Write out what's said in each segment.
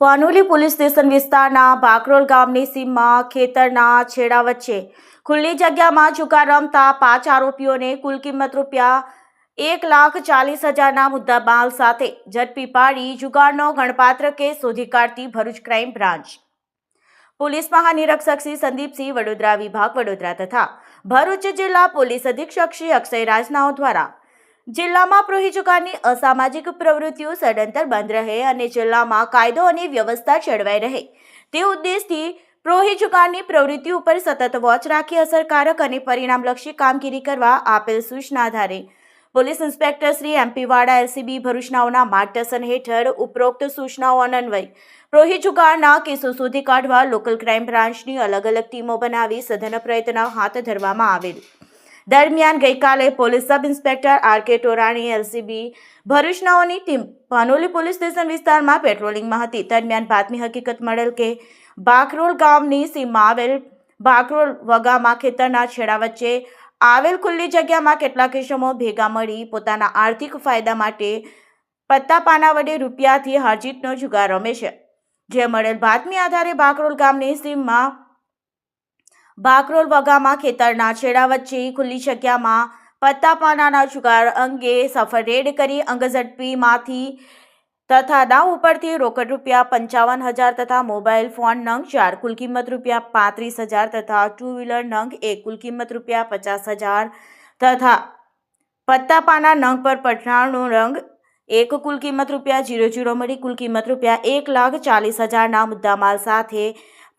Panoli police station વિસ્તારના ભાકરોલ ગામની સીમમાં ખેતરના છેડા વચ્ચે ખુલ્લી જગ્યામાં જુગાર રમતા 5 આરોપીઓને કુલ કિંમત ₹1,40,000ના મુદ્દામાલ સાથે ઝડપી પાડી જુગારનો ગણપાત્ર કેસ શોધી કાઢતી ભરૂચ ક્રાઇમ બ્રાન્ચ પોલીસ મહાનિરીક્ષક શ્રી સંદીપસિંહ વડોદરા વિભાગ વડોદરા તથા ભરૂચ જિલ્લા પોલીસ અધિક્ષક શ્રી અક્ષય રાજનાઓ દ્વારા જિલ્લામાં પ્રોહી જુગારની અસામાજિક પ્રવૃત્તિઓ સદંતર બંધ રહે અને જિલ્લામાં કાયદો અને વ્યવસ્થા જળવાઈ રહે તે ઉદ્દેશથી પ્રોહી જુગારની પ્રવૃત્તિ ઉપર સતત વોચ રાખી અસરકારક અને પરિણામલક્ષી કામગીરી કરવા આપેલ સૂચના આધારે પોલીસ ઇન્સ્પેક્ટર શ્રી એમપી વાડા એલસીબી ભરૂચનાઓના માર્ગદર્શન હેઠળ ઉપરોક્ત સૂચનાઓ અન્વયે પ્રોહી જુગારના કેસો શોધી કાઢવા લોકલ ક્રાઇમ બ્રાન્ચની અલગ અલગ ટીમો બનાવી સઘન પ્રયત્ન હાથ ધરવામાં આવેલ દરમિયાન ગઈકાલે પોલીસ સબ ઇન્સ્પેક્ટર આર.કે. ટોરાણી એલસીબી ભરૂચનાઓની ટીમ પાનોલી પોલીસ સ્ટેશન વિસ્તારમાં પેટ્રોલિંગમાં હતી દરમિયાન બાતમી હકીકત મળેલ કે ભાકરોલ ગામની સીમમાં આવેલ ભાકરોલ વગામાં ખેતરના છેડા વચ્ચે આવેલ ખુલ્લી જગ્યામાં કેટલાક ઇસમો ભેગા મળી પોતાના આર્થિક ફાયદા માટે પત્તા પાના વડે રૂપિયાથી હારજીતનો જુગાર રમે છે જે મળેલ બાતમી આધારે ભાકરોલ ગામની સીમમાં ભાકરોલ વગામાં ખેતરના છેડા વચ્ચે ખુલ્લી જગ્યામાં પત્તા પાનાના જુગાર અંગે સફળ રેડ કરી અંગ ઝડપીમાંથી તથા દાવ ઉપરથી રોકડ ₹55,000 તથા મોબાઈલ ફોન નંગ 4 કુલ કિંમત ₹35,000 તથા ટુ વ્હીલર નંગ 1 કુલ કિંમત ₹50,000 તથા પત્તા પાના નંગ પર પઠરાણનો રંગ 1 કુલ કિંમત ₹00 મળી કુલ કિંમત ₹1,40,000ના મુદ્દામાલ સાથે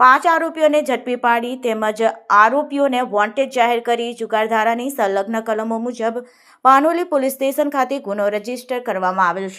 5 આરોપીઓને ઝડપી પાડી તેમજ આરોપીઓને વોન્ટેડ જાહેર કરી જુગારધારાની સંલગ્ન કલમો મુજબ પાનોલી પોલીસ સ્ટેશન ખાતે ગુનો રજીસ્ટર કરવામાં આવેલ છે।